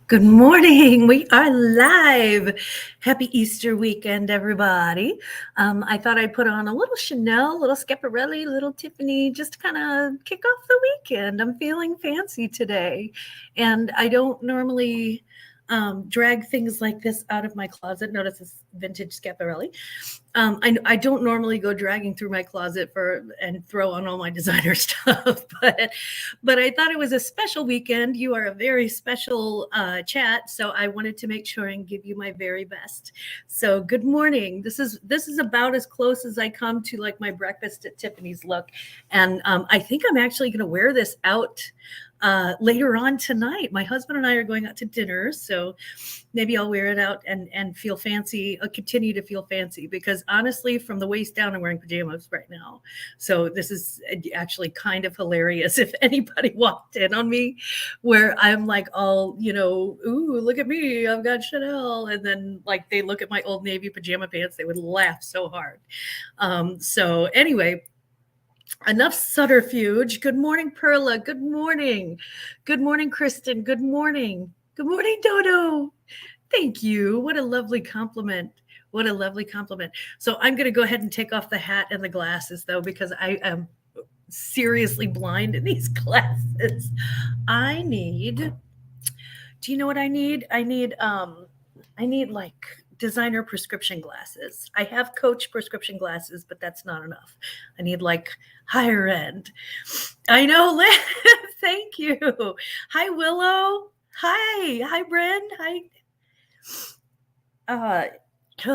Good morning. We are live. Happy Easter weekend, everybody. I thought I'd put on a little Chanel, little Schiaparelli, little Tiffany, just to kind of kick off the weekend. I'm feeling fancy today. And I don't normally drag things like this out of my closet. Notice this vintage Schiaparelli. I don't normally go dragging through my closet and throw on all my designer stuff, but I thought it was a special weekend. You are a very special chat, so I wanted to make sure and give you my very best. So good morning. This is about as close as I come to like my breakfast at Tiffany's look, and I think I'm actually going to wear this out later on tonight. My husband and I are going out to dinner, so maybe I'll wear it out and feel fancy. I'll continue to feel fancy because honestly, from the waist down, I'm wearing pajamas right now. So this is actually kind of hilarious. If anybody walked in on me where I'm like all, ooh, look at me, I've got Chanel. And then like they look at my Old Navy pajama pants, they would laugh so hard. So anyway, enough subterfuge. Good morning, Perla. Good morning. Good morning, Kristen. Good morning. Good morning, Dodo. Thank you. What a lovely compliment. What a lovely compliment. So I'm going to go ahead and take off the hat and the glasses, though, because I am seriously blind in these glasses. Do you know what I need? I need like designer prescription glasses. I have Coach prescription glasses, but that's not enough. I need like higher end. I know, Liz. Thank you. Hi, Willow. Hi, Bryn. Hi.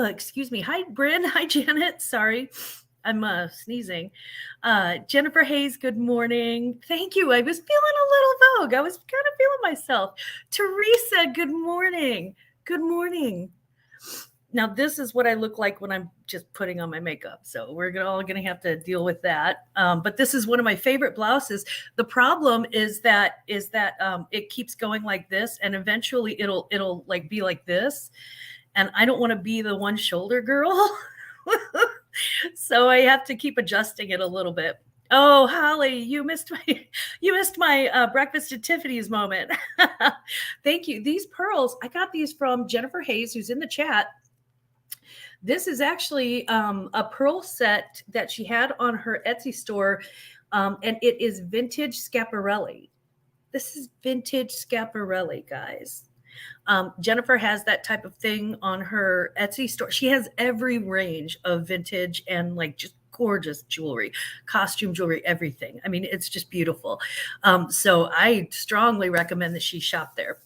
Excuse me. Hi, Bryn. Hi, Janet. Sorry, I'm sneezing. Jennifer Hayes, good morning. Thank you. I was feeling a little vogue. I was kind of feeling myself. Teresa, good morning. Good morning. Now, this is what I look like when I'm just putting on my makeup. So we're all going to have to deal with that. But this is one of my favorite blouses. The problem is that it keeps going like this, and eventually it'll like be like this. And I don't want to be the one shoulder girl. So I have to keep adjusting it a little bit. Oh, Holly, you missed my breakfast at Tiffany's moment. Thank you. These pearls, I got these from Jennifer Hayes, who's in the chat. This is actually a pearl set that she had on her Etsy store, and it is vintage Schiaparelli. This is vintage Schiaparelli, guys. Jennifer has that type of thing on her Etsy store. She has every range of vintage and like just gorgeous jewelry, costume jewelry, everything. I mean, it's just beautiful. So I strongly recommend that you shop there.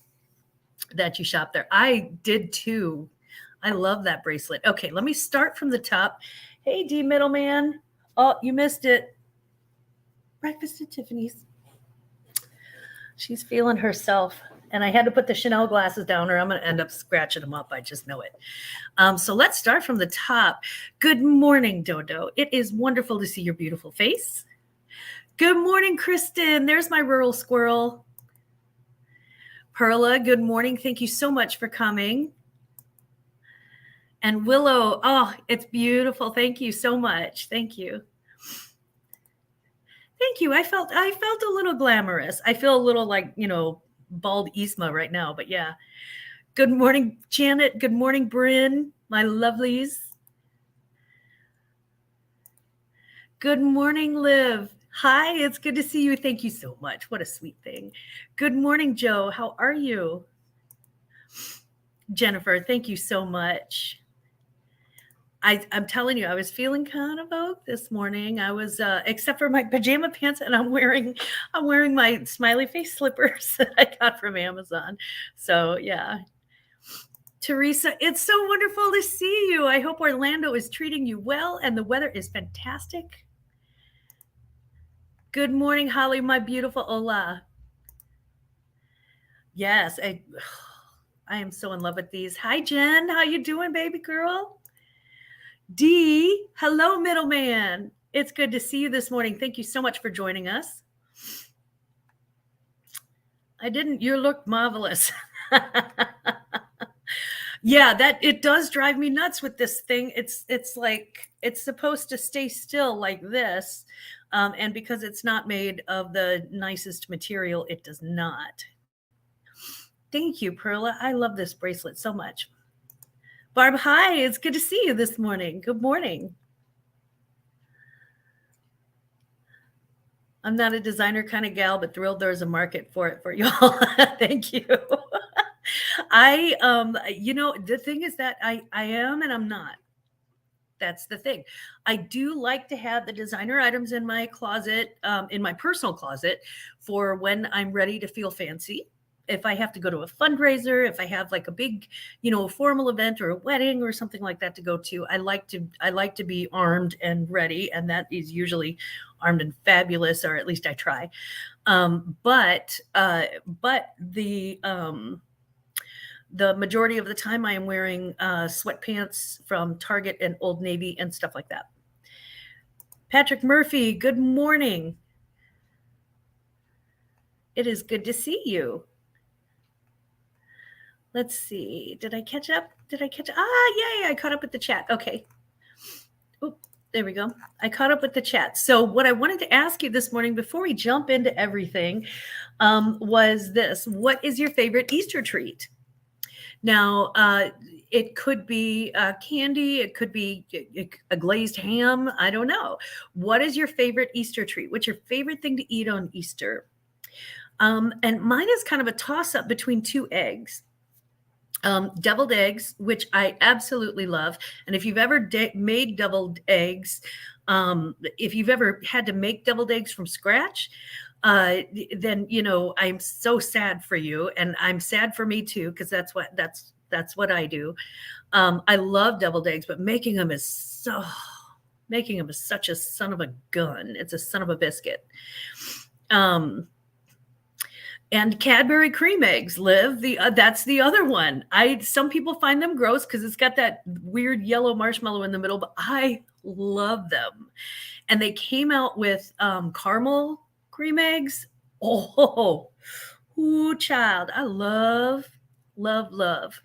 I did too. I love that bracelet. Okay, let me start from the top. Hey, D Middleman. Oh, you missed it. Breakfast at Tiffany's. She's feeling herself. And I had to put the Chanel glasses down or I'm going to end up scratching them up. I just know it. So let's start from the top. Good morning, Dodo. It is wonderful to see your beautiful face. Good morning, Kristen. There's my rural squirrel. Perla, good morning. Thank you so much for coming. And Willow, oh, it's beautiful. Thank you so much. Thank you. Thank you. I felt a little glamorous. I feel a little like, bald Isma right now, but yeah. Good morning, Janet. Good morning, Bryn, my lovelies. Good morning, Liv. Hi, it's good to see you. Thank you so much. What a sweet thing. Good morning, Joe. How are you? Jennifer, thank you so much. I'm telling you, I was feeling kind of vogue this morning. I was, except for my pajama pants, and I'm wearing my smiley face slippers that I got from Amazon. So yeah. Teresa, it's so wonderful to see you. I hope Orlando is treating you well and the weather is fantastic. Good morning, Holly, my beautiful Ola. Yes, I am so in love with these. Hi, Jen. How you doing, baby girl? D, hello, middleman. It's good to see you this morning. Thank you so much for joining us. You look marvelous. Yeah, that it does drive me nuts with this thing. It's like it's supposed to stay still like this. And because it's not made of the nicest material, it does not. Thank you, Perla. I love this bracelet so much. Barb, hi. It's good to see you this morning. Good morning. I'm not a designer kind of gal, but thrilled there's a market for it for y'all. Thank you. The thing is that I am and I'm not. That's the thing. I do like to have the designer items in my closet, in my personal closet, for when I'm ready to feel fancy. If I have to go to a fundraiser, if I have like a big, formal event or a wedding or something like that to go to, I like to be armed and ready, and that is usually armed and fabulous, or at least I try. But the majority of the time I am wearing sweatpants from Target and Old Navy and stuff like that. Patrick Murphy, good morning. It is good to see you. Let's see. Did I catch up? Yay, I caught up with the chat. Okay. Oop, there we go. I caught up with the chat. So what I wanted to ask you this morning before we jump into everything was this. What is your favorite Easter treat? Now, it could be candy. It could be a glazed ham. I don't know. What is your favorite Easter treat? What's your favorite thing to eat on Easter? And mine is kind of a toss-up between two eggs. Deviled eggs, which I absolutely love. And if you've ever made deviled eggs, if you've ever had to make deviled eggs from scratch, then I'm so sad for you, and I'm sad for me too, because that's what I do. I love deviled eggs, but making them is such a son of a gun. It's a son of a biscuit. And Cadbury cream eggs, Liv. That's the other one. Some people find them gross because it's got that weird yellow marshmallow in the middle, but I love them. And they came out with caramel cream eggs. Oh, child. I love, love, love.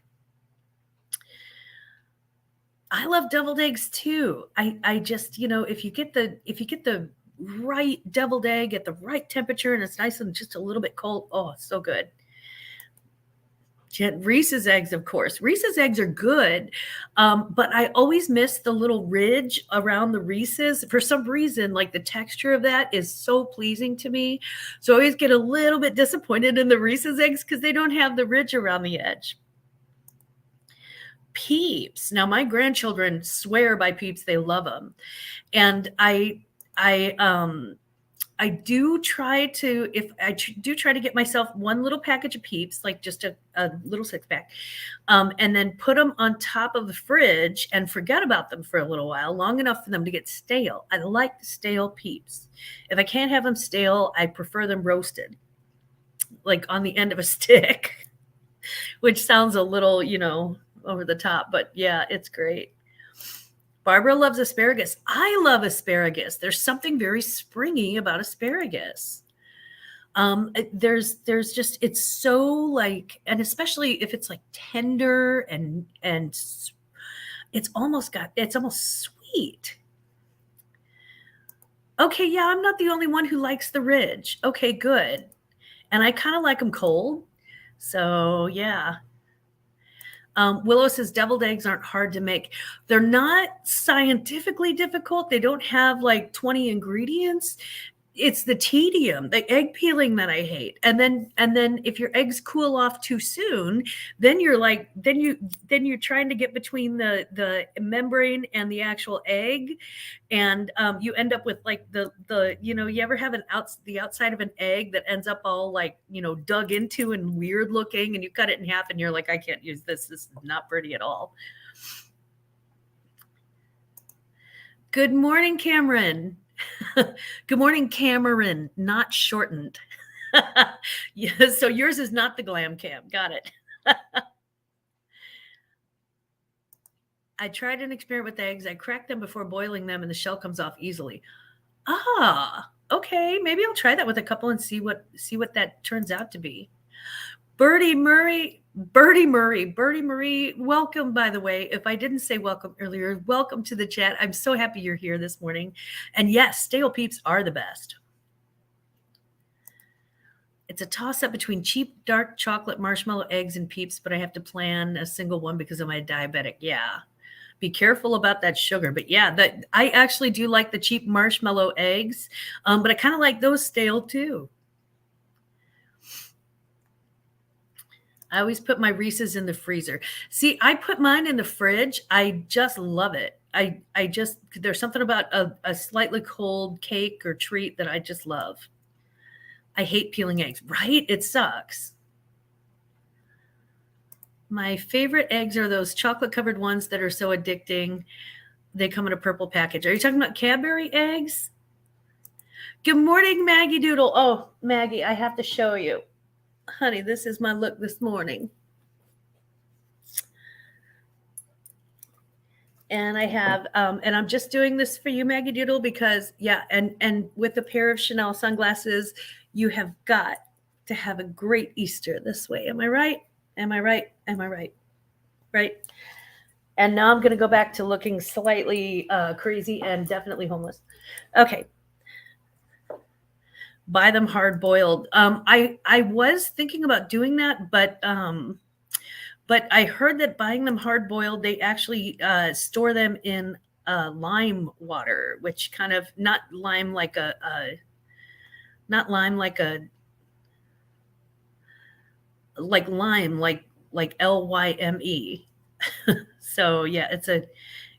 I love deviled eggs too. I just, if you get the right deviled egg at the right temperature and it's nice and just a little bit cold, oh, it's so good. Reese's eggs, of course. Reese's eggs are good, but I always miss the little ridge around the Reese's. For some reason, like the texture of that is so pleasing to me. So I always get a little bit disappointed in the Reese's eggs because they don't have the ridge around the edge. Peeps. Now, my grandchildren swear by Peeps. They love them. And I do try to get myself one little package of Peeps, like just a little 6-pack, and then put them on top of the fridge and forget about them for a little while, long enough for them to get stale. I like the stale Peeps. If I can't have them stale, I prefer them roasted, like on the end of a stick, which sounds a little, over the top, but yeah, it's great. Barbara loves asparagus. I love asparagus. There's something very springy about asparagus. There's just, it's so like, and especially if it's like tender and it's almost sweet. Okay, yeah, I'm not the only one who likes the ridge. Okay, good. And I kind of like them cold. So yeah. Willow says deviled eggs aren't hard to make. They're not scientifically difficult. They don't have like 20 ingredients. It's the tedium, the egg peeling that I hate. And then if your eggs cool off too soon, then you're trying to get between the membrane and the actual egg, and you end up with like the you ever have the outside of an egg that ends up all like dug into and weird looking, and you cut it in half and you're like, I can't use this. This is not pretty at all. Good morning, Cameron. Good morning, Cameron, not shortened. Yeah, so yours is not the glam cam. Got it. I tried an experiment with eggs. I cracked them before boiling them and the shell comes off easily. Ah, okay. Maybe I'll try that with a couple and see what that turns out to be. Birdie Murray, welcome, by the way. If I didn't say welcome earlier, welcome to the chat. I'm so happy you're here this morning. And yes, stale Peeps are the best. It's a toss-up between cheap dark chocolate marshmallow eggs and Peeps, but I have to plan a single one because of my diabetic. Yeah. Be careful about that sugar. But yeah, that I actually do like the cheap marshmallow eggs, but I kind of like those stale too. I always put my Reese's in the freezer. See, I put mine in the fridge. I just love it. I just there's something about a slightly cold cake or treat that I just love. I hate peeling eggs, right? It sucks. My favorite eggs are those chocolate covered ones that are so addicting. They come in a purple package. Are you talking about Cadbury eggs? Good morning, Maggie Doodle. Oh, Maggie, I have to show you. Honey, this is my look this morning. And I have, and I'm just doing this for you, Maggie Doodle, because yeah, and with a pair of Chanel sunglasses, you have got to have a great Easter this way. Am I right? Am I right? Am I right? Right. And now I'm going to go back to looking slightly crazy and definitely homeless. Okay. Buy them hard boiled. I was thinking about doing that, but I heard that buying them hard boiled, they actually store them in lime water, which kind of not lime like not lime like a like lime like LYME. So yeah,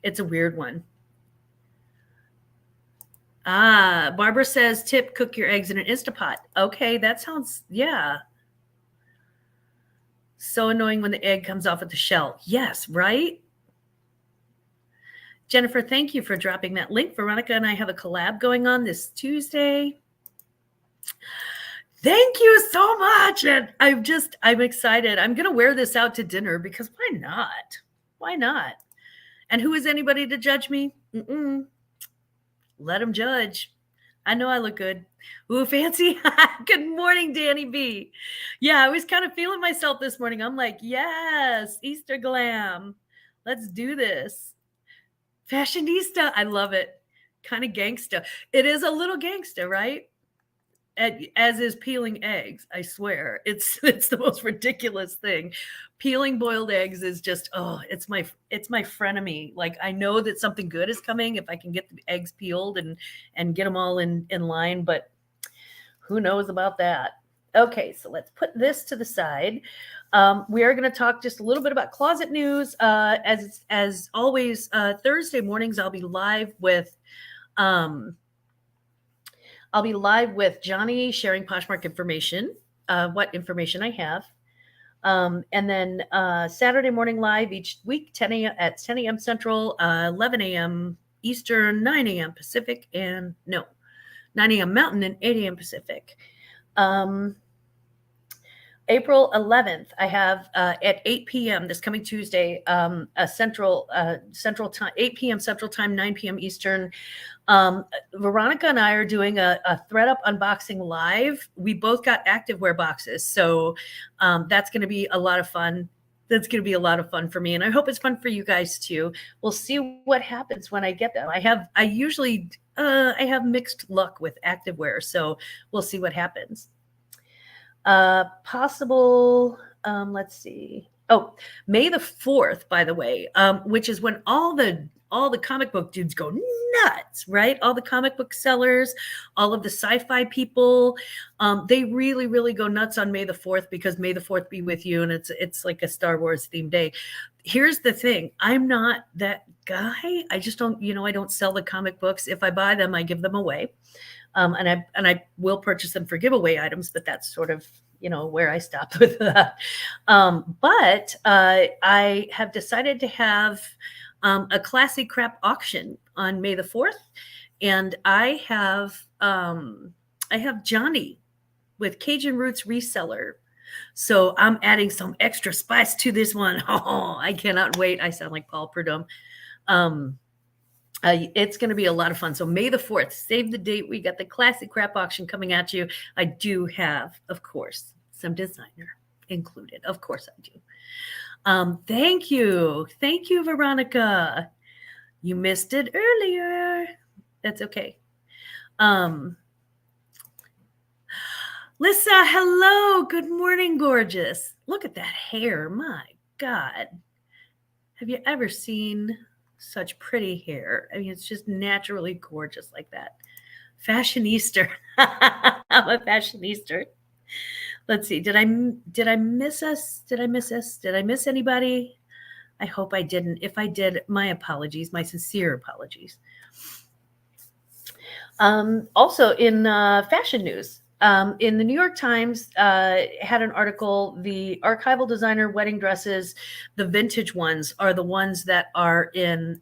it's a weird one. Ah, Barbara says tip cook your eggs in an Instapot. Okay, that sounds yeah. So annoying when the egg comes off of the shell. Yes, right? Jennifer, thank you for dropping that link. Veronica and I have a collab going on this Tuesday. Thank you so much. And I'm excited. I'm going to wear this out to dinner because why not? Why not? And who is anybody to judge me? Let them judge. I know I look good. Ooh, fancy. Good morning, Danny B. Yeah, I was kind of feeling myself this morning. I'm like, yes, Easter glam. Let's do this. Fashionista. I love it. Kind of gangsta. It is a little gangsta, right? As is peeling eggs. I swear, it's the most ridiculous thing. Peeling boiled eggs is just it's my frenemy. Like I know that something good is coming if I can get the eggs peeled and get them all in line, but who knows about that? Okay, so let's put this to the side. We are going to talk just a little bit about closet news. As always, Thursday mornings I'll be live with. I'll be live with Johnny sharing Poshmark information, what information I have. And then Saturday morning live each week, 10 a.m. at 10 a.m. Central, 11 a.m. Eastern, 9 a.m. Pacific, 9 a.m. Mountain, and 8 a.m. Pacific. April 11th, I have at 8 p.m. this coming Tuesday, a Central time, 8 p.m. Central Time, 9 p.m. Eastern. Veronica and I are doing a ThredUp unboxing live. We both got activewear boxes, so that's going to be a lot of fun. That's going to be a lot of fun for me, and I hope it's fun for you guys too. We'll see what happens when I get them. I usually I have mixed luck with activewear, so we'll see what happens. Possible, let's see. Oh, May the 4th, by the way, which is when all the comic book dudes go nuts, right? All the comic book sellers, all of the sci-fi people, they really, really go nuts on May the 4th because May the 4th be with you, and it's like a Star Wars themed day. Here's the thing. I'm not that guy. I just don't, I don't sell the comic books. If I buy them, I give them away. And I will purchase them for giveaway items, but that's sort of, where I stopped with that. But I have decided to have a classy crap auction on May the 4th. And I have Johnny with Cajun Roots Reseller. So I'm adding some extra spice to this one. Oh, I cannot wait. I sound like Paul Prudhomme. It's going to be a lot of fun. So May the 4th, save the date. We got the classic crap auction coming at you. I do have, of course, some designer included. Of course I do. Thank you. Thank you, Veronica. You missed it earlier. That's okay. Lissa, hello. Good morning, gorgeous. Look at that hair. My God. Have you ever seen such pretty hair? I mean, it's just naturally gorgeous like that. Fashionista. I'm a fashionista. Let's see. Did I miss us? Did I miss us? Did I miss anybody? I hope I didn't. If I did, my apologies, my sincere apologies. Also, in fashion news, in the New York Times, had an article. The archival designer wedding dresses, the vintage ones, are the ones that are in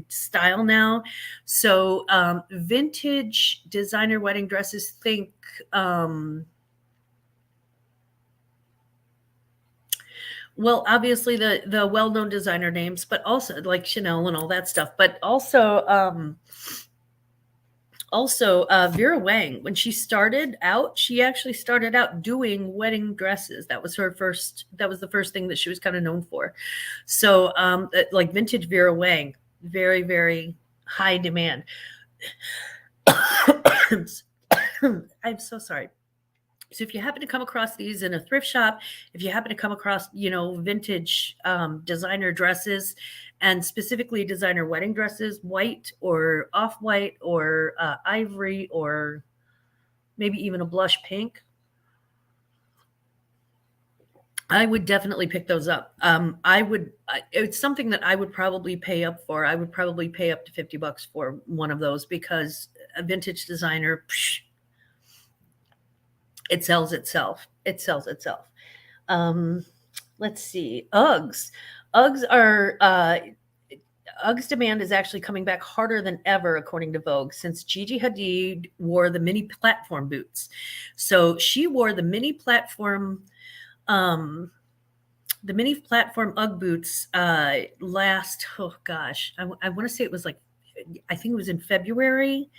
style now. So, vintage designer wedding dresses. Think. Well, obviously the well-known designer names, but also like Chanel and all that stuff, but also Vera Wang. When she started out, she actually started out doing wedding dresses. That was the first thing that she was kind of known for. So like vintage Vera Wang, very, very high demand. I'm so sorry. So if you happen to come across these in a thrift shop, if you happen to come across, vintage designer dresses, and specifically designer wedding dresses, white or off-white or ivory or maybe even a blush pink, I would definitely pick those up. It's something that I would probably pay up for. I would probably pay up to $50 for one of those because a vintage designer, it sells itself. It sells itself. Let's see. Uggs. Uggs are Uggs demand is actually coming back harder than ever, according to Vogue, since Gigi Hadid wore the mini platform boots. So she wore the mini platform Ugg boots last. Oh gosh, I want to say it was like, I think it was in February.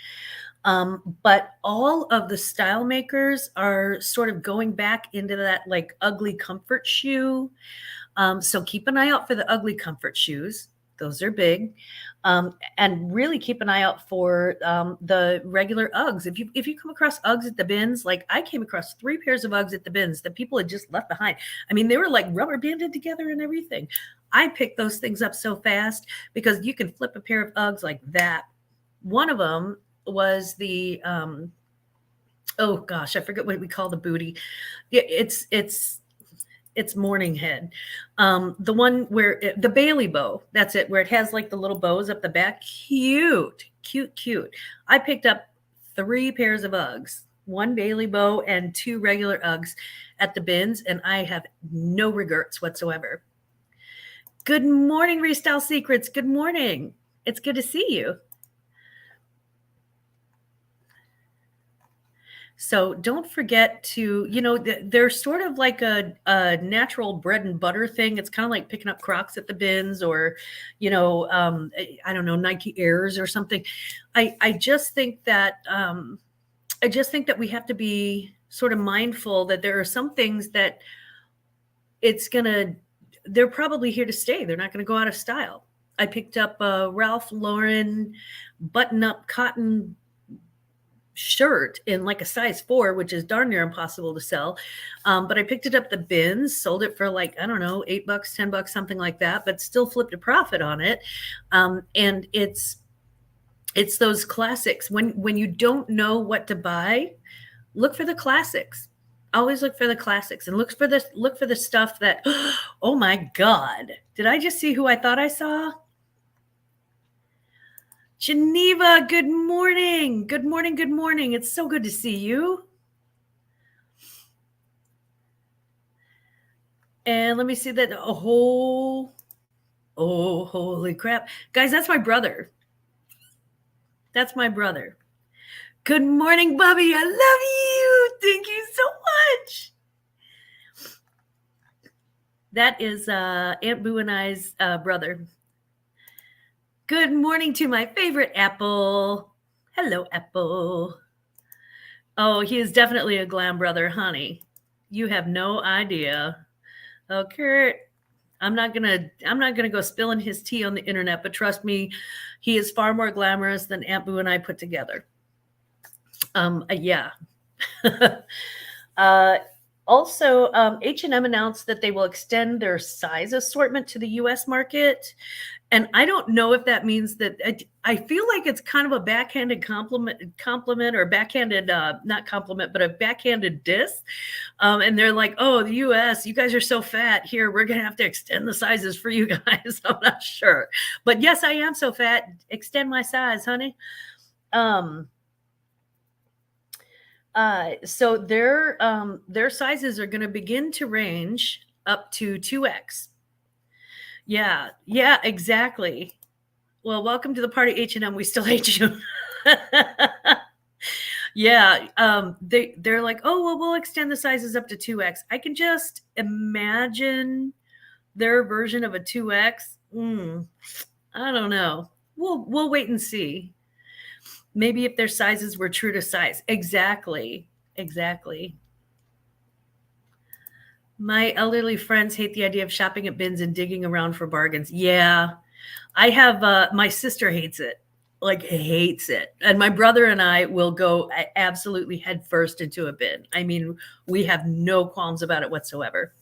But all of the style makers are sort of going back into that like ugly comfort shoe. So keep an eye out for the ugly comfort shoes. Those are big. And really keep an eye out for the regular Uggs. If you come across Uggs at the bins, like I came across 3 pairs of Uggs at the bins that people had just left behind. I mean, they were like rubber banded together and everything. I picked those things up so fast because you can flip a pair of Uggs like that. One of them was the oh gosh, I forget what we call the booty. It's morning head. The one where the Bailey bow, that's it, where it has like the little bows up the back. Cute. I picked up 3 pairs of Uggs, 1 Bailey bow and 2 regular Uggs at the bins, and I have no regrets whatsoever. Good morning, Restyle Secrets. Good morning. It's good to see you. So don't forget to, they're sort of like a natural bread and butter thing. It's kind of like picking up Crocs at the bins or, I don't know, Nike Airs or something. I just think that we have to be sort of mindful that there are some things that they're probably here to stay. They're not going to go out of style. I picked up a Ralph Lauren button-up cotton shirt in like a size 4, which is darn near impossible to sell. But I picked it up the bins, sold it for like, I don't know, $8, $10, something like that, but still flipped a profit on it. And it's those classics. When you don't know what to buy, look for the classics. Always look for the classics and look for the stuff that, oh my God, did I just see who I thought I saw? Geneva, good morning. Good morning. Good morning. It's so good to see you. And let me see that. Oh, holy crap. Guys, that's my brother. That's my brother. Good morning, Bubby. I love you. Thank you so much. That is Aunt Boo and I's brother. Good morning to my favorite Apple. Hello, Apple. Oh, he is definitely a glam brother, honey. You have no idea. Oh, Kurt, I'm not gonna go spilling his tea on the internet, but trust me, he is far more glamorous than Aunt Boo and I put together. Yeah. uh, Also, H&M announced that they will extend their size assortment to the US market. And I don't know if that means that I feel like it's kind of a backhanded compliment or backhanded, not compliment, but a backhanded diss. And they're like, oh, the US, you guys are so fat. Here, we're going to have to extend the sizes for you guys. I'm not sure. But yes, I am so fat. Extend my size, honey. So their sizes are going to begin to range up to 2X. Yeah, yeah, exactly. Well, welcome to the party, H&M. We still hate you. Yeah, they're like, oh well, we'll extend the sizes up to 2X. I can just imagine their version of a 2X. I don't know. We'll wait and see. Maybe if their sizes were true to size. Exactly. Exactly. My elderly friends hate the idea of shopping at bins and digging around for bargains. Yeah. I have my sister hates it. Like hates it. And my brother and I will go absolutely head first into a bin. I mean, we have no qualms about it whatsoever.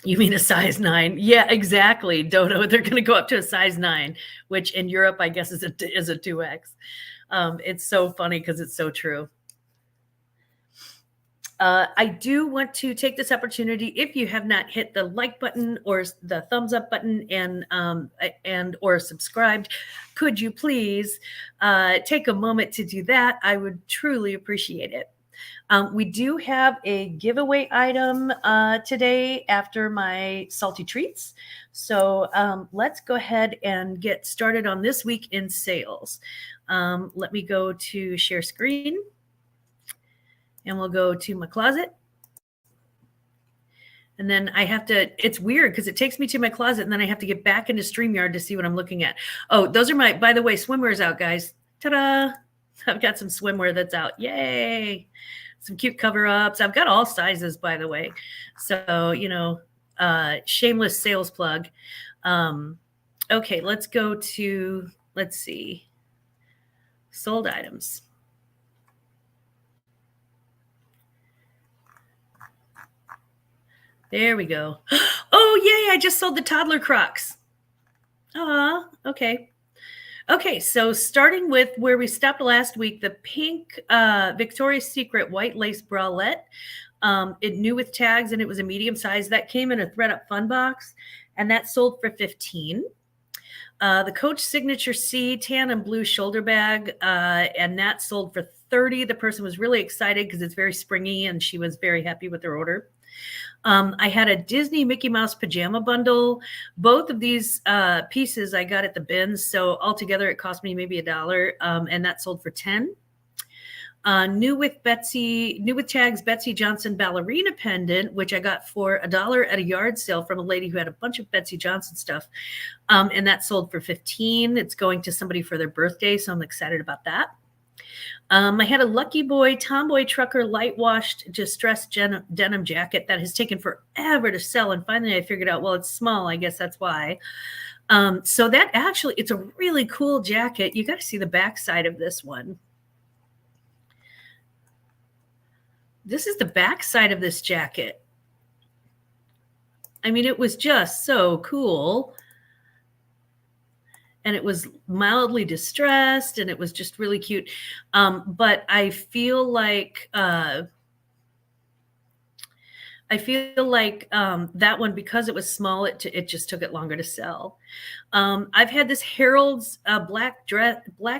You mean a size 9? Yeah, exactly. Dodo, they're going to go up to a size 9, which in Europe, I guess, is a 2X. It's so funny because it's so true. I do want to take this opportunity. If you have not hit the like button or the thumbs up button and or subscribed, could you please take a moment to do that? I would truly appreciate it. We do have a giveaway item today after my salty treats. So let's go ahead and get started on this week in sales. Let me go to share screen. And we'll go to my closet. And then I have to, it's weird because it takes me to my closet and then I have to get back into StreamYard to see what I'm looking at. Oh, those are my, by the way, swimwear's out, guys. Ta-da. I've got some swimwear that's out. Yay. Some cute cover-ups. I've got all sizes, by the way. So, you know, shameless sales plug. Okay, let's go to, let's see, sold items. There we go. Oh, yay, I just sold the toddler Crocs. Okay. Okay, so starting with where we stopped last week, the pink Victoria's Secret white lace bralette. It knew with tags and it was a medium size. That came in a ThredUp Fun box, and that sold for $15. The Coach Signature C tan and blue shoulder bag, and that sold for $30. The person was really excited because it's very springy, and she was very happy with their order. I had a Disney Mickey Mouse pajama bundle. Both of these pieces I got at the bins, so altogether it cost me maybe $1, and that sold for $10. New with tags Betsy Johnson ballerina pendant, which I got for $1 at a yard sale from a lady who had a bunch of Betsy Johnson stuff, and that sold for $15. It's going to somebody for their birthday, so I'm excited about that. I had a Lucky Boy Tomboy Trucker light washed distressed denim jacket that has taken forever to sell. And finally I figured out, well, it's small. I guess that's why. So that actually, it's a really cool jacket. You got to see the back side of this one. This is the back side of this jacket. I mean, it was just so cool. And it was mildly distressed, and it was just really cute. But I feel like that one, because it was small, it just took it longer to sell. I've had this Harold's black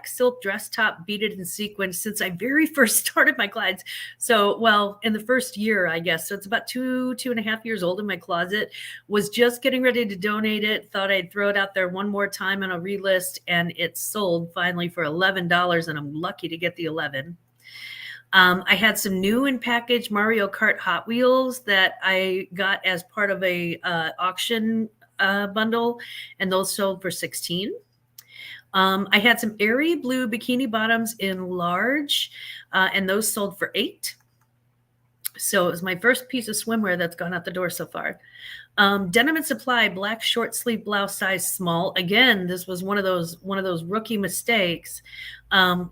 silk dress top beaded in sequins since I very first started my clients. So, well, in the first year, I guess. So it's about 2.5 years old in my closet. Was just getting ready to donate it. Thought I'd throw it out there one more time on a relist, and it sold finally for $11, and I'm lucky to get the 11. I had some new in package Mario Kart Hot Wheels that I got as part of a auction bundle, and those sold for $16. I had some airy blue bikini bottoms in large, and those sold for $8. So it was my first piece of swimwear that's gone out the door so far. Denim and Supply black short sleeve blouse size small. Again, this was one of those rookie mistakes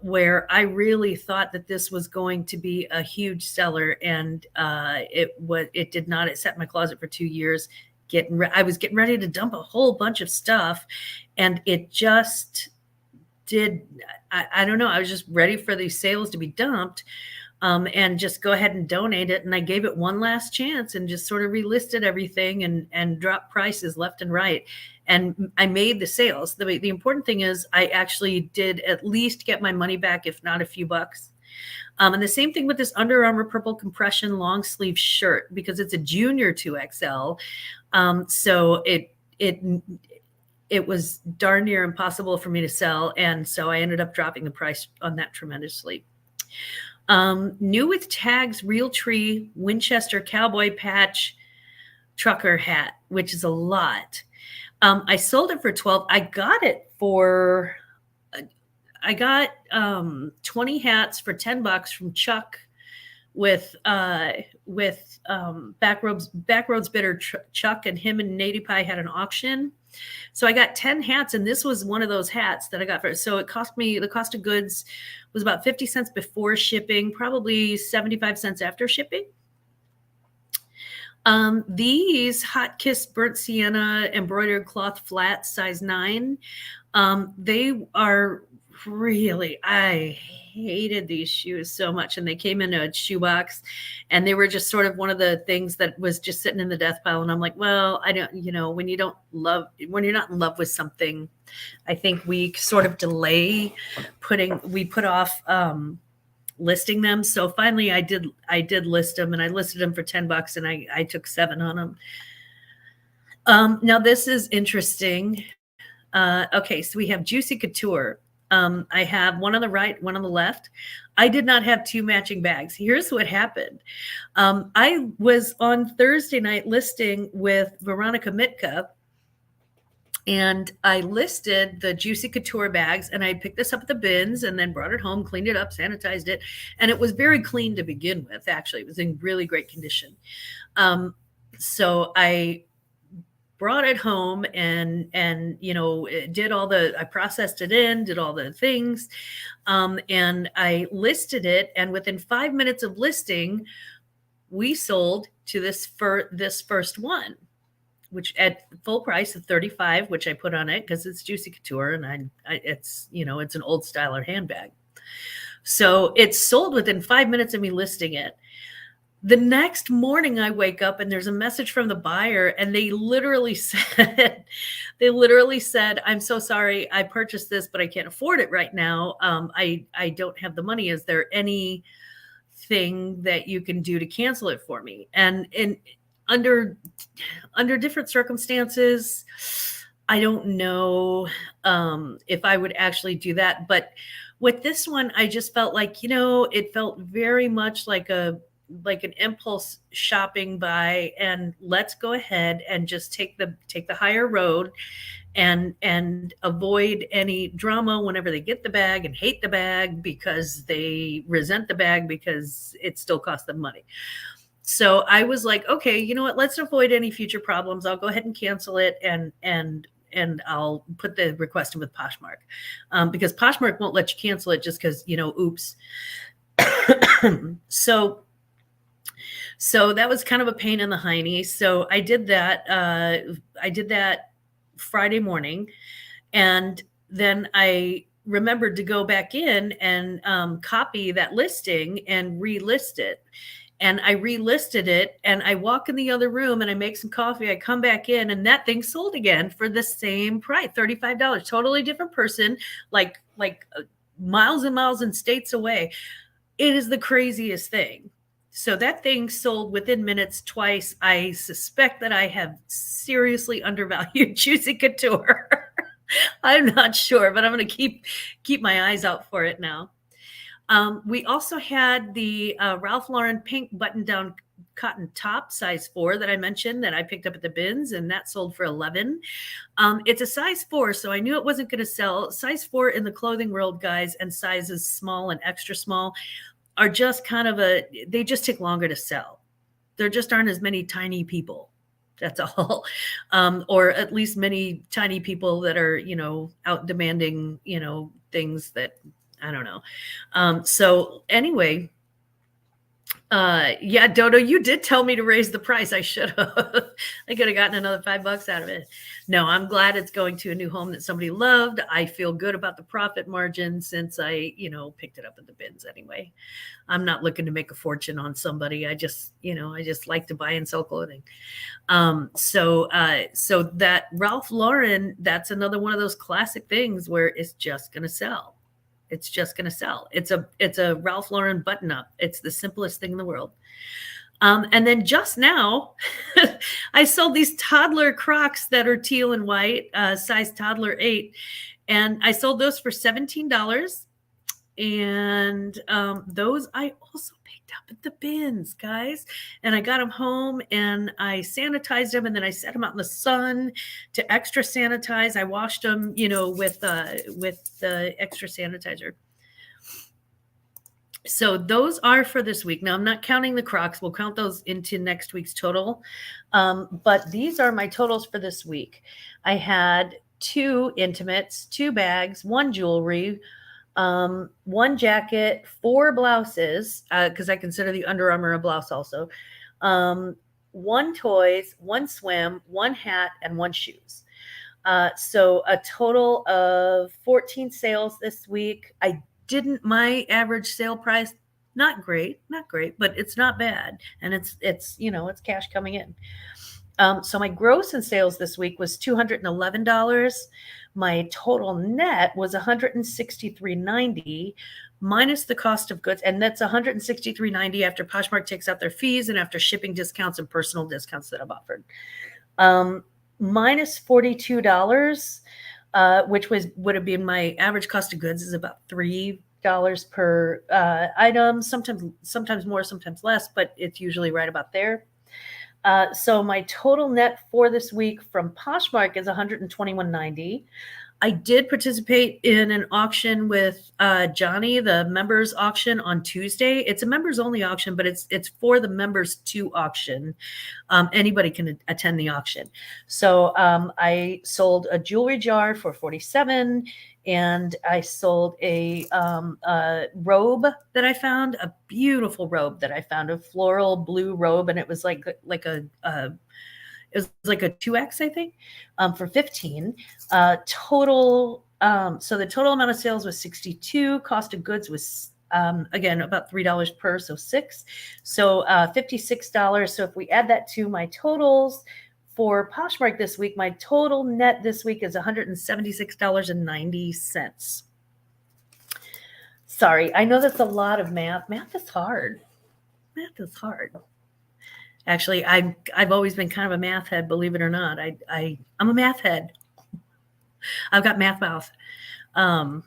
where I really thought that this was going to be a huge seller, and it did not. It sat in my closet for 2 years. I was getting ready to dump a whole bunch of stuff, and it just did. I don't know. I was just ready for these sales to be dumped. And just go ahead and donate it. And I gave it one last chance and just sort of relisted everything and dropped prices left and right. And I made the sales. The important thing is I actually did at least get my money back, if not a few bucks. And the same thing with this Under Armour purple compression long sleeve shirt, because it's a junior 2XL. So it was darn near impossible for me to sell. And so I ended up dropping the price on that tremendously. New with tags, Realtree Winchester cowboy patch trucker hat, which is a lot. I sold it for 12. I got 20 hats for $10 from Chuck with Backroads Bitter Chuck, and him and Nady Pie had an auction. So I got 10 hats, and this was one of those hats that I got for. So it cost me, the cost of goods was about 50 cents before shipping, probably 75 cents after shipping. These Hot Kiss Burnt Sienna embroidered cloth flat size 9. They are really, I hated these shoes so much, and they came in a shoebox, and they were just sort of one of the things that was just sitting in the death pile. And I'm like, well, I don't, when you're not in love with something, I think we sort of delay we put off listing them. So finally I did list them, and I listed them for $10, and I took 7 on them. Now this is interesting. Okay, so we have Juicy Couture. I have one on the right, one on the left. I did not have 2 matching bags. Here's what happened. I was on Thursday night listing with Veronica Mitka, and I listed the Juicy Couture bags, and I picked this up at the bins and then brought it home, cleaned it up, sanitized it. And it was very clean to begin with. Actually, it was in really great condition. So I brought it home and I processed it in, did all the things. And I listed it. And within 5 minutes of listing, we sold to this first one, which at full price of $35, which I put on it because it's Juicy Couture, and it's an old styler handbag. So it's sold within 5 minutes of me listing it. The next morning I wake up and there's a message from the buyer, and they literally said, I'm so sorry, I purchased this, but I can't afford it right now. I don't have the money. Is there anything that you can do to cancel it for me? And under different circumstances, I don't know if I would actually do that. But with this one, I just felt like, it felt very much like an impulse shopping buy, and let's go ahead and just take the higher road and avoid any drama whenever they get the bag and hate the bag because they resent the bag because it still costs them money. So I was like, okay, you know what? Let's avoid any future problems. I'll go ahead and cancel it, and I'll put the request in with Poshmark, because Poshmark won't let you cancel it just because, oops. So that was kind of a pain in the hiney. So I did that. I did that Friday morning, and then I remembered to go back in and copy that listing and relist it. And I relisted it, and I walk in the other room and I make some coffee. I come back in, and that thing sold again for the same price, $35. Totally different person, like miles and miles and states away. It is the craziest thing. So that thing sold within minutes twice. I suspect that I have seriously undervalued Juicy Couture. I'm not sure, but I'm going to keep my eyes out for it now. We also had the Ralph Lauren pink button-down cotton top size 4 that I mentioned that I picked up at the bins, and that sold for $11. It's a size 4, so I knew it wasn't going to sell. Size 4 in the clothing world, guys, and sizes small and extra small are just kind of they just take longer to sell. there just aren't as many tiny people. That's all. Or at least many tiny people that are, out demanding, things that I don't know. So anyway, yeah, Dodo, you did tell me to raise the price. I should have. I could have gotten another $5 out of it. No, I'm glad it's going to a new home that somebody loved. I feel good about the profit margin since I, picked it up at the bins anyway. I'm not looking to make a fortune on somebody. I just like to buy and sell clothing. So that Ralph Lauren, that's another one of those classic things where it's just going to sell. It's just going to sell. It's a Ralph Lauren button up. It's the simplest thing in the world. And then just now, I sold these toddler Crocs that are teal and white, size toddler 8, and I sold those for $17. And those I also picked up at the bins, guys. And I got them home and I sanitized them, and then I set them out in the sun to extra sanitize. I washed them, with the extra sanitizer. So those are for this week. Now I'm not counting the Crocs. We'll count those into next week's total. But these are my totals for this week. I had 2 intimates, 2 bags, 1 jewelry, 1 jacket, 4 blouses, because I consider the Under Armour a blouse also, 1 toys, 1 swim, 1 hat, and 1 shoes. So a total of 14 sales this week. My average sale price, not great, but it's not bad. And it's cash coming in. So my gross in sales this week was $211. My total net was $163.90 minus the cost of goods. And that's $163.90 after Poshmark takes out their fees and after shipping discounts and personal discounts that I've offered. Minus $42, which would have been my average cost of goods, is about $3 per item, sometimes more, sometimes less, but it's usually right about there. So my total net for this week from Poshmark is $121.90. I did participate in an auction with Johnny, the members auction on Tuesday. It's a members only auction, but it's for the members to auction. Anybody can attend the auction. So I sold a jewelry jar for $47, and I sold a robe that I found, a beautiful robe that I found, a floral blue robe, and it was like a 2X, I think, for $15. Total. So the total amount of sales was $62. Cost of goods was again about $3 per, so $6. So $56. So if we add that to my totals for Poshmark this week, my total net this week is $176.90. Sorry, I know that's a lot of math. Math is hard. Actually, I've always been kind of a math head, believe it or not. I'm a math head. I've got math mouth. My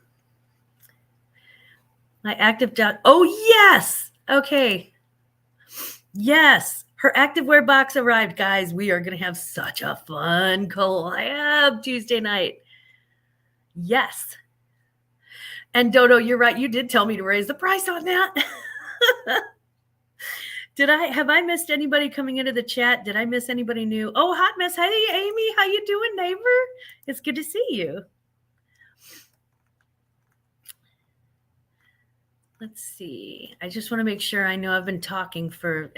active job. Oh, yes. Okay. Yes. Her activewear box arrived, guys. We are going to have such a fun collab Tuesday night. Yes. And Dodo, you're right. You did tell me to raise the price on that. Have I missed anybody coming into the chat? Did I miss anybody new? Oh, Hot Mess. Hey, Amy. How you doing, neighbor? It's good to see you. Let's see. I just want to make sure I know I've been talking for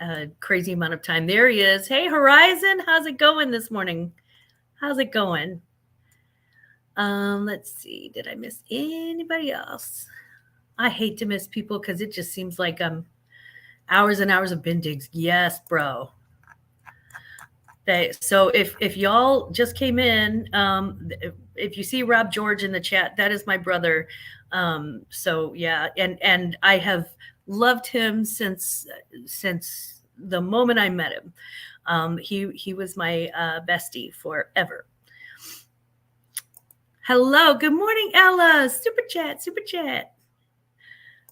a crazy amount of time. There he is. Hey, Horizon. How's it going this morning? How's it going? Let's see. Did I miss anybody else? I hate to miss people because it just seems like hours and hours of bin digs. Yes, bro. So if y'all just came in, if you see Rob George in the chat, that is my brother. So yeah, and I have loved him since the moment I met him. He was my bestie forever. Hello, good morning, Ella. Super chat.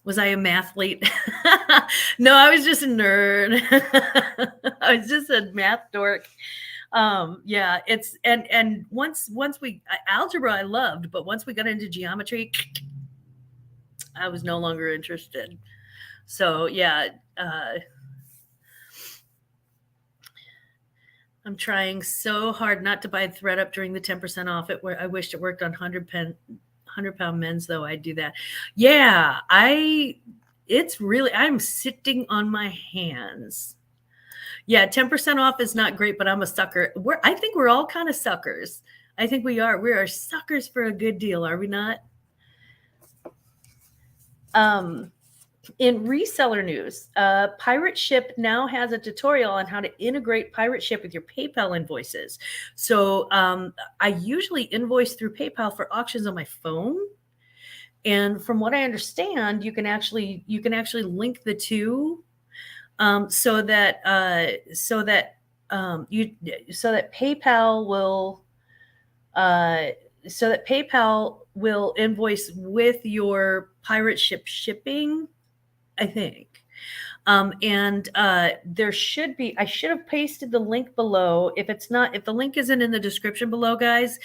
Was I a mathlete? No, I was just a nerd. I was just a math dork. Yeah, it's and once we algebra I loved, but once we got into geometry, I was no longer interested. So yeah, I'm trying so hard not to buy ThredUp during the 10% off. I wished it worked on 100-pound men's, though. I'd do that. Yeah, I'm sitting on my hands. Yeah, 10% off is not great, but I'm a sucker. I think we're all kind of suckers. I think we are. We are suckers for a good deal, are we not? In reseller news, Pirate Ship now has a tutorial on how to integrate Pirate Ship with your PayPal invoices. So I usually invoice through PayPal for auctions on my phone. And from what I understand, you can actually link the two so that PayPal will invoice with your Pirate Ship shipping, I think. There should be, I should have pasted the link below. If the link isn't in the description below, guys,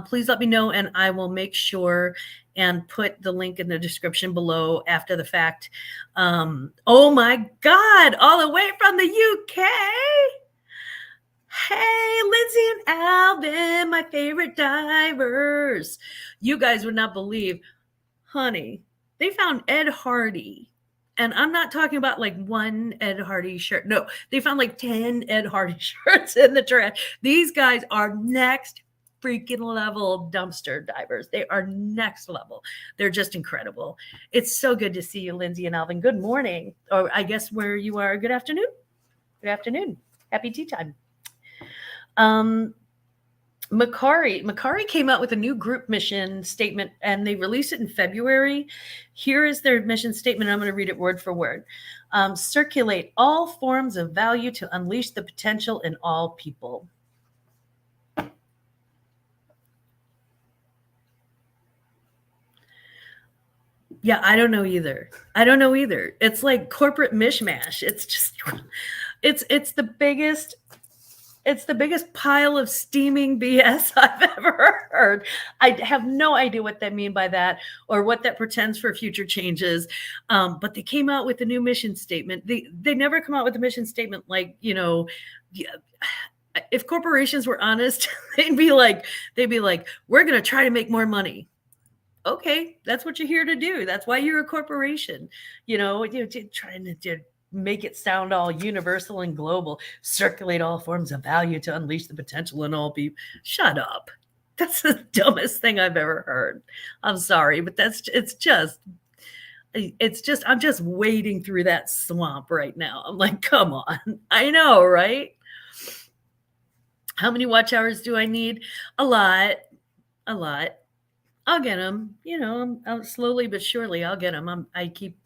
please let me know and I will make sure and put the link in the description below after the fact. Oh my God, all the way from the UK. Hey, Lindsay and Alvin, my favorite divers. You guys would not believe, honey, they found Ed Hardy. And I'm not talking about like one Ed Hardy shirt. No, they found like 10 Ed Hardy shirts in the trash. These guys are next freaking level dumpster divers. They are next level. They're just incredible. It's so good to see you, Lindsay and Alvin. Good morning. Or I guess where you are, good afternoon. Good afternoon. Happy tea time. Macari came out with a new group mission statement and they released it in February. Here is their mission statement. I'm going to read it word for word. Circulate all forms of value to unleash the potential in all people. Yeah, I don't know either. It's like corporate mishmash. It's just, it's the biggest pile of steaming BS I've ever heard. I have no idea what they mean by that or what that pretends for future changes. But they came out with a new mission statement. They never come out with a mission statement like, if corporations were honest, they'd be like, we're going to try to make more money. Okay, that's what you're here to do. That's why you're a corporation. Trying to make it sound all universal and global. Circulate all forms of value to unleash the potential in all people. Shut up. That's the dumbest thing I've ever heard. I'm sorry, but I'm just wading through that swamp right now. I'm like, come on. I know, right? How many watch hours do I need? A lot. I'll get them, I'm slowly but surely I'll get them. I keep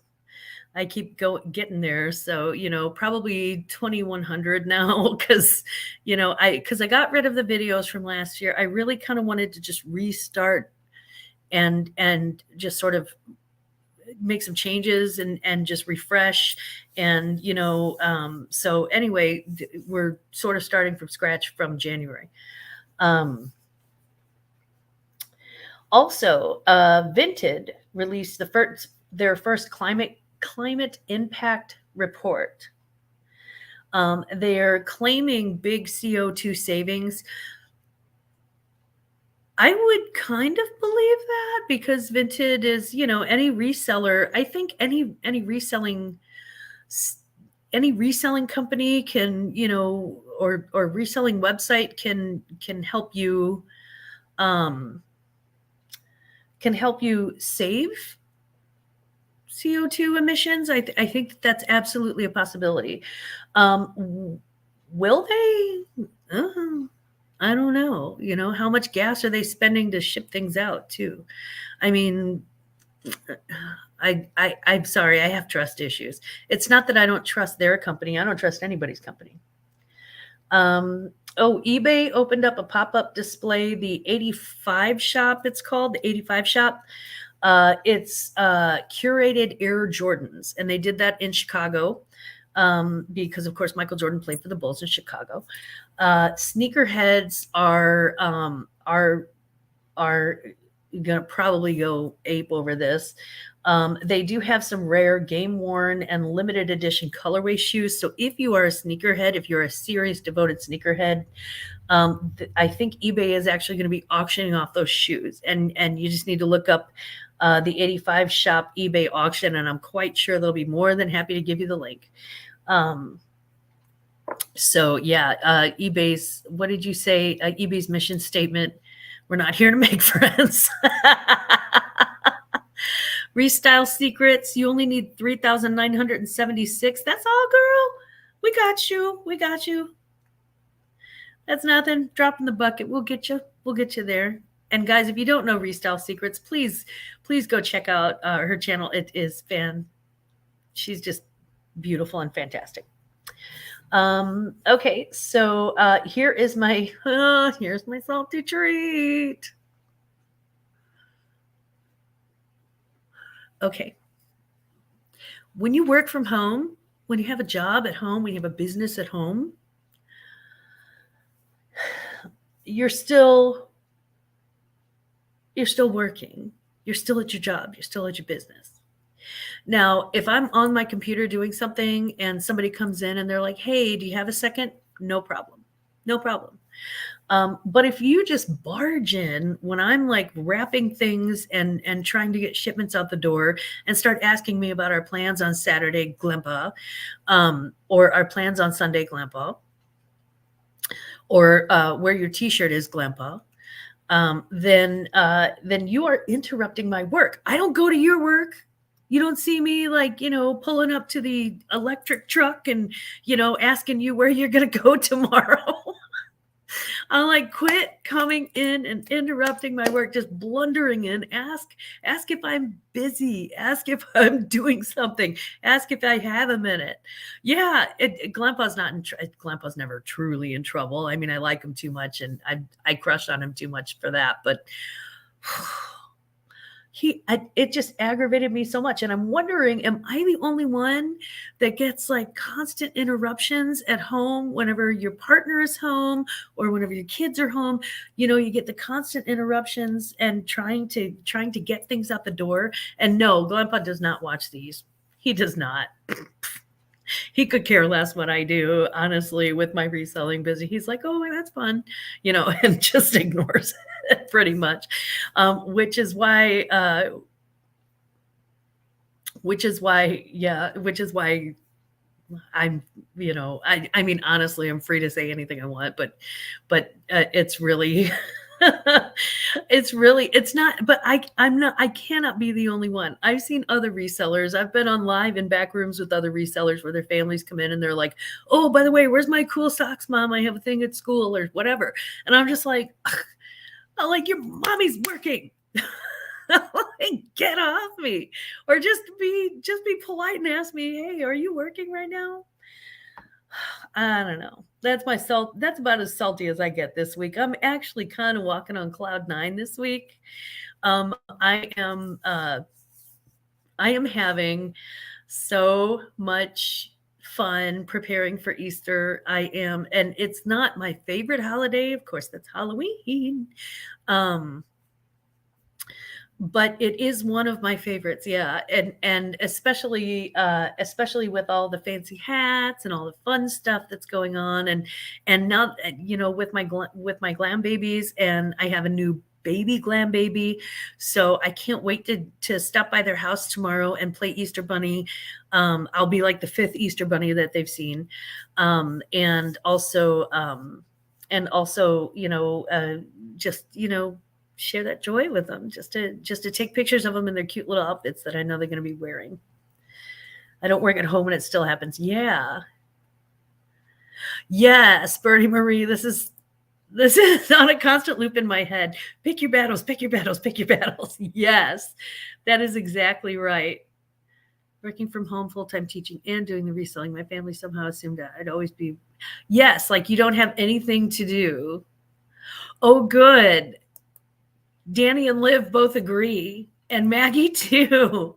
getting there. So, probably 2,100 now because I got rid of the videos from last year. I really kind of wanted to just restart and just sort of make some changes and just refresh. And, so anyway, we're sort of starting from scratch from January. Also, Vinted released their first climate impact report. They're claiming big CO2 savings. I would kind of believe that because Vinted is, any reseller. I think any reselling company can, or reselling website can help you. Can help you save CO2 emissions. I think that's absolutely a possibility. Will they? I don't know. How much gas are they spending to ship things out too? I mean, I'm sorry, I have trust issues. It's not that I don't trust their company. I don't trust anybody's company. eBay opened up a pop-up display, the 85 shop, it's called, the 85 shop. It's curated Air Jordans, and they did that in Chicago because, of course, Michael Jordan played for the Bulls in Chicago. Sneakerheads are going to probably go ape over this. They do have some rare game worn and limited edition colorway shoes. So if you are a sneakerhead, if you're a serious devoted sneakerhead, I think eBay is actually going to be auctioning off those shoes, and you just need to look up the 85 shop eBay auction, and I'm quite sure they'll be more than happy to give you the link. So yeah, eBay's, what did you say? eBay's mission statement: we're not here to make friends. Restyle secrets. You only need 3,976. That's all, girl. We got you. We got you. That's nothing. Drop in the bucket. We'll get you. We'll get you there. And guys, if you don't know Restyle Secrets, please go check out her channel. It is she's just beautiful and fantastic. Okay, so here's my salty treat. Okay. When you work from home, when you have a job at home, when you have a business at home, you're still working. You're still at your job. You're still at your business. Now, if I'm on my computer doing something and somebody comes in and they're like, hey, do you have a second? No problem. No problem. But if you just barge in when I'm like wrapping things and trying to get shipments out the door and start asking me about our plans on Saturday, Glampa, or our plans on Sunday, Glampa, or where your t-shirt is, Glampa, then you are interrupting my work. I don't go to your work. You don't see me like, pulling up to the electric truck and, asking you where you're going to go tomorrow. I'm like, quit coming in and interrupting my work, just blundering in. Ask if I'm busy. Ask if I'm doing something. Ask if I have a minute. Yeah, Glampa's Glampa's never truly in trouble. I mean, I like him too much, and I crush on him too much for that. But it just aggravated me so much. And I'm wondering, am I the only one that gets like constant interruptions at home whenever your partner is home or whenever your kids are home? You get the constant interruptions and trying to get things out the door. And no, Grandpa does not watch these. He does not. He could care less what I do, honestly, with my reselling business. He's like, oh, that's fun, and just ignores it pretty much, which is why I'm, I mean, honestly, I'm free to say anything I want, but it's really, it's not, but I cannot be the only one. I've seen other resellers. I've been on live in back rooms with other resellers where their families come in and they're like, oh, by the way, where's my cool socks, Mom? I have a thing at school or whatever. And I'm just like, your mommy's working. Like, get off me. Or just be polite and ask me, hey, are you working right now? I don't know. That's about as salty as I get this week. I'm actually kind of walking on cloud 9 this week. I am having so much fun preparing for Easter. I am, and it's not my favorite holiday. Of course, that's Halloween. But it is one of my favorites. Yeah. And especially with all the fancy hats and all the fun stuff that's going on. And now, with my glam babies, and I have a new baby glam baby. So I can't wait to stop by their house tomorrow and play Easter Bunny. I'll be like the 5th Easter Bunny that they've seen. And also, just, share that joy with them, just to take pictures of them in their cute little outfits that I know they're going to be wearing. I don't work at home and it still happens. Yeah. Yes, Bertie Marie, this is on a constant loop in my head. Pick your battles, pick your battles, pick your battles. Yes, that is exactly right. Working from home, full-time teaching, and doing the reselling. My family somehow assumed that I'd always be, yes, like you don't have anything to do. Oh, good. Danny and Liv both agree, and Maggie too.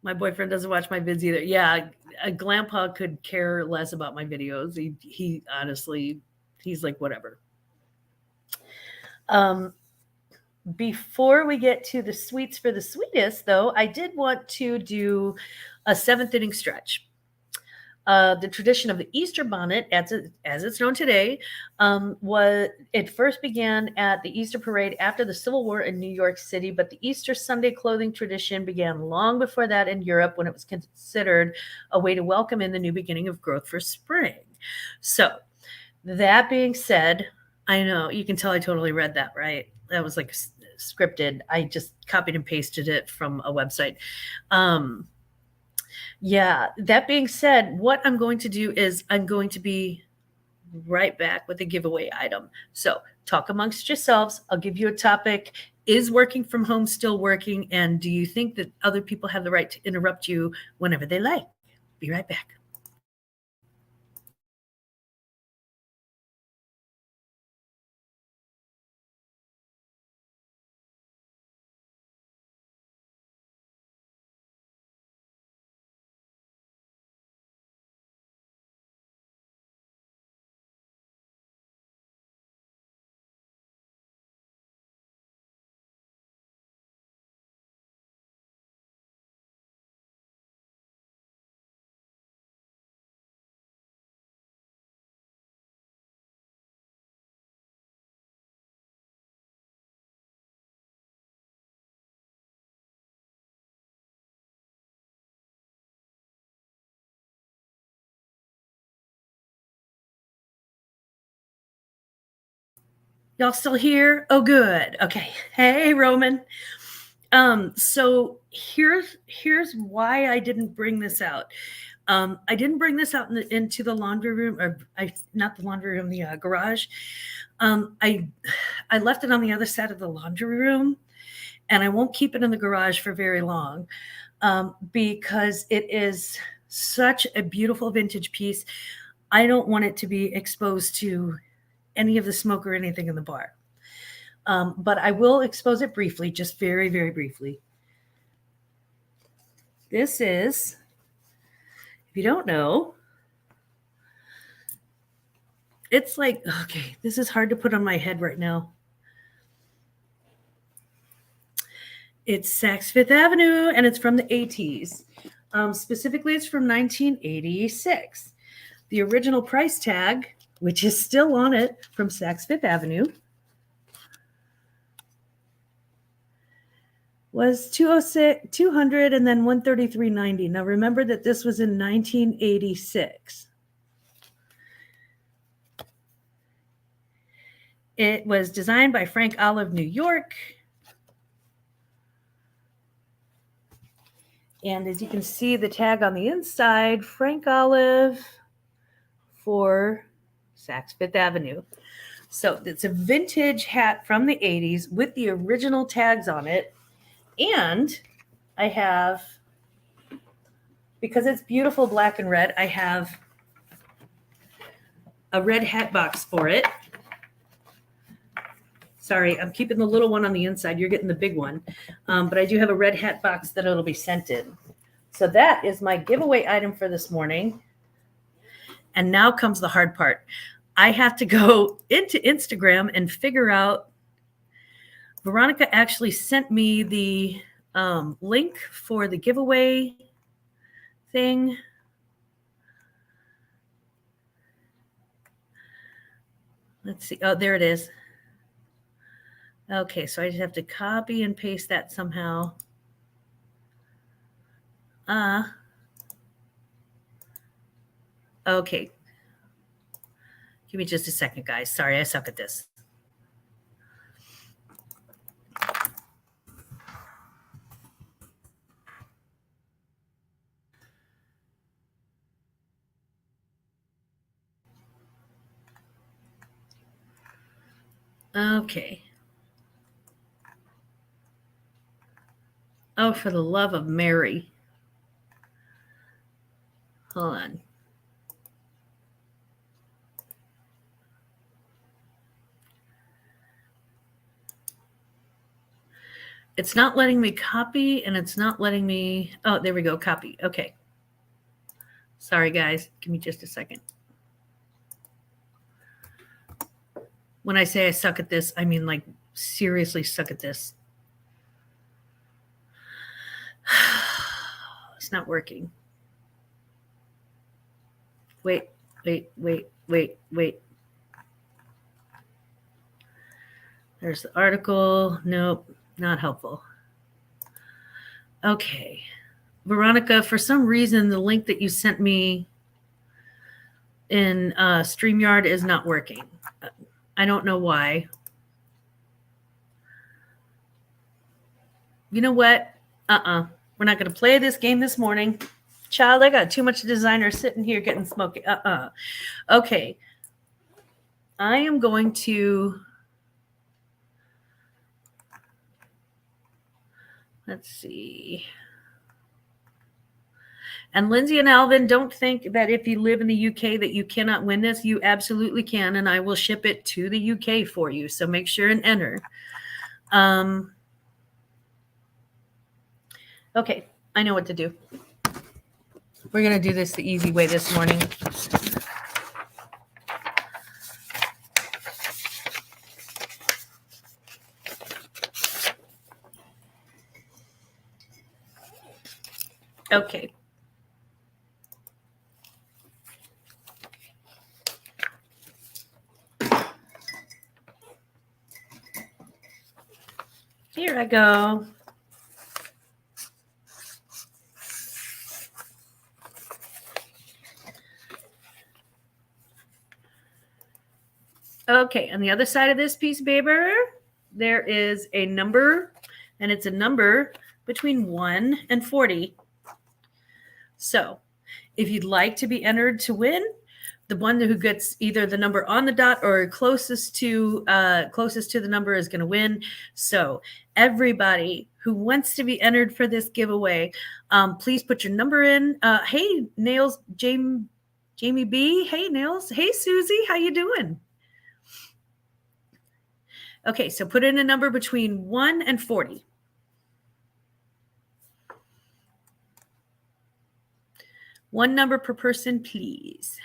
My boyfriend doesn't watch my vids either. Yeah, Glampa could care less about my videos. He honestly, he's like, whatever. Before we get to the sweets for the sweetest, though, I did want to do a seventh inning stretch. The tradition of the Easter bonnet, as it's known today, was it first began at the Easter parade after the Civil War in New York City, but the Easter Sunday clothing tradition began long before that in Europe when it was considered a way to welcome in the new beginning of growth for spring. So, that being said, I know you can tell I totally read that, right? That was like scripted. I just copied and pasted it from a website. Yeah, that being said, what I'm going to do is I'm going to be right back with a giveaway item. So talk amongst yourselves. I'll give you a topic. Is working from home still working? And do you think that other people have the right to interrupt you whenever they like? Be right back. Y'all still here? Oh, good. Okay. Hey, Roman. So here's why I didn't bring this out. I didn't bring this out into the laundry room, or not the laundry room, the garage. I left it on the other side of the laundry room, and I won't keep it in the garage for very long because it is such a beautiful vintage piece. I don't want it to be exposed to any of the smoke or anything in the bar. But I will expose it briefly, just very, very briefly. This is, if you don't know, it's like, okay, this is hard to put on my head right now. It's Saks Fifth Avenue, and it's from the 80s. Specifically, it's from 1986. The original price tag, which is still on it from Saks Fifth Avenue, was $200 and then $133.90. Now remember that this was in 1986. It was designed by Frank Olive, New York. And as you can see, the tag on the inside, Frank Olive for Saks Fifth Avenue. So it's a vintage hat from the 80s with the original tags on it. And I have, because it's beautiful black and red, I have a red hat box for it. Sorry, I'm keeping the little one on the inside. You're getting the big one. But I do have a red hat box that it'll be sent in. So that is my giveaway item for this morning. And now comes the hard part. I have to go into Instagram and figure out. Veronica actually sent me the link for the giveaway thing. Let's see. Oh, there it is. Okay, so I just have to copy and paste that somehow. Okay. Give me just a second, guys. Sorry, I suck at this. Okay. Oh, for the love of Mary. Hold on. It's not letting me copy, and it's not letting me. Oh, there we go. Copy. Okay. Sorry, guys. Give me just a second. When I say I suck at this, I mean like seriously suck at this. It's not working. Wait. There's the article. Nope, not helpful. Okay. Veronica, for some reason, the link that you sent me in StreamYard is not working. I don't know why. You know what? We're not going to play this game this morning. Child, I got too much designer sitting here getting smoky. Okay. I am going to... Let's see. And Lindsay and Alvin, don't think that if you live in the UK that you cannot win this. You absolutely can, and I will ship it to the UK for you. So make sure and enter. Okay, I know what to do. We're going to do this the easy way this morning. Okay. Here I go. Okay, on the other side of this piece of paper, there is a number, and it's a number between 1 and 40. So if you'd like to be entered to win, the one who gets either the number on the dot or closest to the number is going to win. So everybody who wants to be entered for this giveaway, please put your number in. Hey, Nails, Jamie B. Hey, Nails. Hey, Susie. How you doing? Okay, so put in a number between 1 and 40. One number per person, please.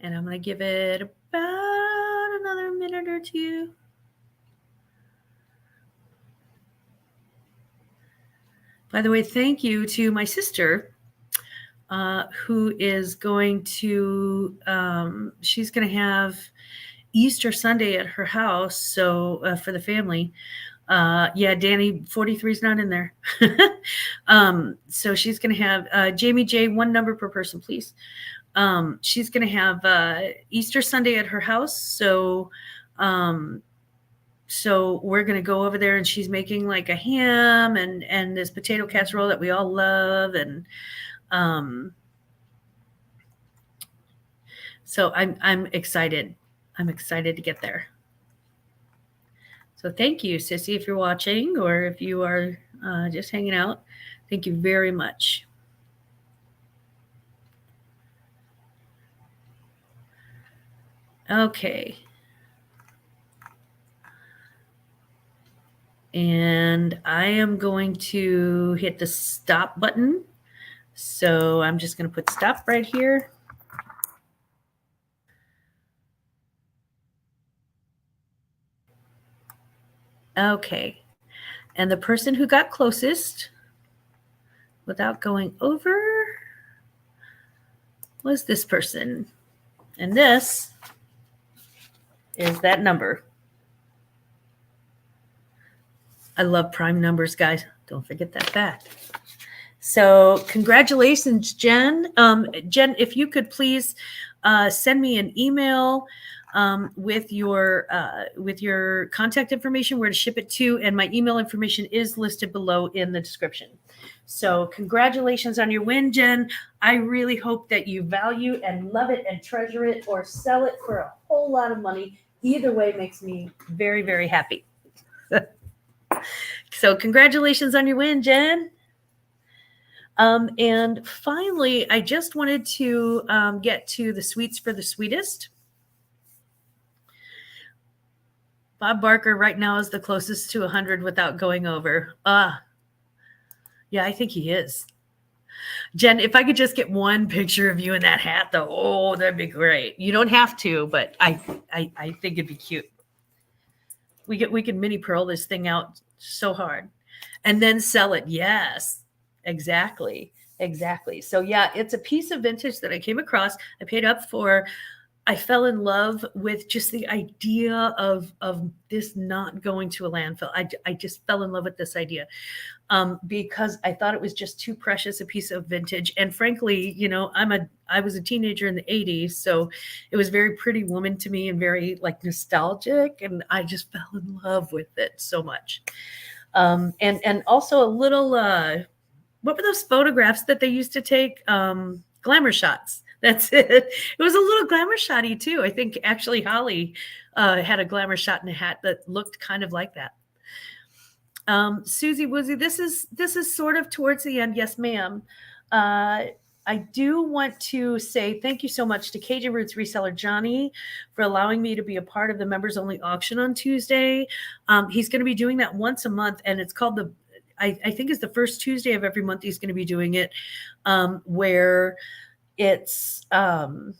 And I'm going to give it about another minute or two. By the way, thank you to my sister, who is going to, she's going to have Easter Sunday at her house. So for the family, yeah, Danny 43 is not in there. So she's going to have Jamie J, one number per person, please. She's going to have Easter Sunday at her house. So we're going to go over there, and she's making like a ham and this potato casserole that we all love. And so I'm excited. I'm excited to get there. So thank you, Sissy, if you're watching or if you are just hanging out. Thank you very much. Okay. And I am going to hit the stop button. So I'm just going to put stop right here. Okay. And the person who got closest without going over was this person. And this is that number. I love prime numbers, guys. Don't forget that fact. So congratulations, Jen. Jen, if you could please send me an email with your contact information, where to ship it to, and my email information is listed below in the description. So congratulations on your win, Jen. I really hope that you value and love it and treasure it, or sell it for a whole lot of money. Either way makes me very, very happy. So congratulations on your win, Jen. And finally, I just wanted to get to the sweets for the sweetest. Bob Barker right now is the closest to 100 without going over. Yeah, I think he is. Jen, if I could just get one picture of you in that hat, though, oh, that'd be great. You don't have to, but I think it'd be cute. We could mini pearl this thing out so hard, and then sell it. Yes, exactly. So yeah, it's a piece of vintage that I came across. I paid up for. I fell in love with just the idea of this not going to a landfill. I just fell in love with this idea because I thought it was just too precious a piece of vintage. And frankly, I was a teenager in the 80s, so it was very Pretty Woman to me and very like nostalgic, and I just fell in love with it so much. And also a little what were those photographs that they used to take? Glamour shots. That's it. It was a little glamour shotty too. I think actually Holly had a glamour shot in a hat that looked kind of like that. Susie Woozy, this is sort of towards the end. Yes, ma'am. I do want to say thank you so much to Cajun Roots reseller Johnny for allowing me to be a part of the members only auction on Tuesday. He's going to be doing that once a month, and it's called I think it's the first Tuesday of every month he's going to be doing it, where it's the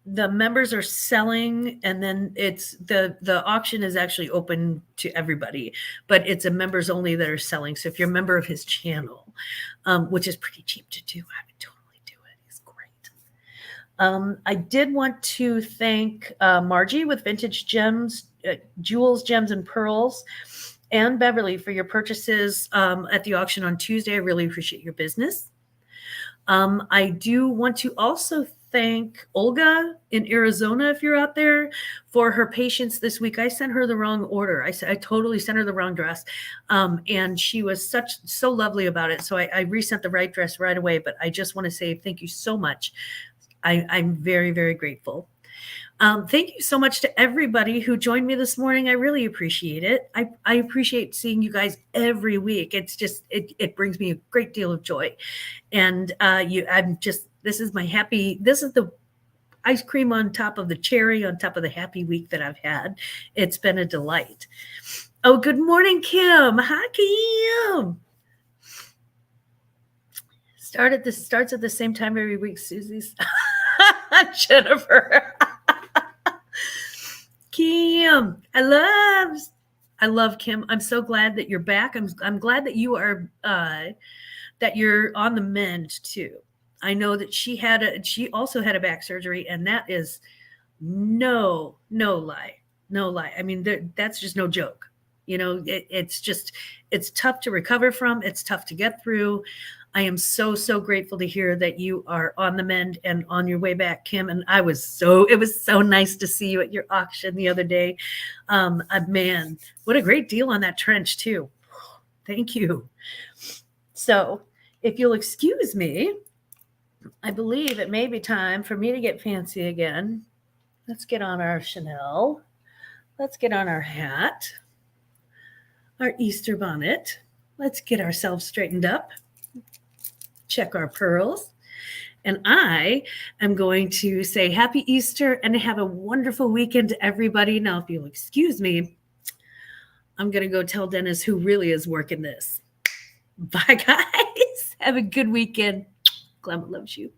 members are selling, and then it's the auction is actually open to everybody, but it's a members only that are selling. So if you're a member of his channel, which is pretty cheap to do, I would totally do it. He's great. I did want to thank Margie with Vintage Gems, Jewels, Gems, and Pearls, and Beverly for your purchases at the auction on Tuesday. I really appreciate your business. I do want to also thank Olga in Arizona, if you're out there, for her patience this week. I sent her the wrong order. I totally sent her the wrong dress. And she was so lovely about it. So I resent the right dress right away. But I just want to say thank you so much. I'm very, very grateful. Thank you so much to everybody who joined me this morning. I really appreciate it. I appreciate seeing you guys every week. It's just, it brings me a great deal of joy. And this is the ice cream on top of the cherry on top of the happy week that I've had. It's been a delight. Oh, good morning, Kim. Hi, Kim. Starts at the same time every week, Susie's. Jennifer. Kim, I love Kim. I'm so glad that you're back. I'm glad that you are that you're on the mend too. I know that she also had a back surgery, and that is no lie. I mean, that's just no joke. It's tough to recover from. It's tough to get through. I am so grateful to hear that you are on the mend and on your way back, Kim. And it was so nice to see you at your auction the other day. Man, what a great deal on that trench too. Thank you. So if you'll excuse me, I believe it may be time for me to get fancy again. Let's get on our Chanel. Let's get on our hat, our Easter bonnet. Let's get ourselves straightened up. Check our pearls. And I am going to say happy Easter and have a wonderful weekend to everybody. Now, if you'll excuse me, I'm going to go tell Dennis who really is working this. Bye, guys. Have a good weekend. Glamz loves you.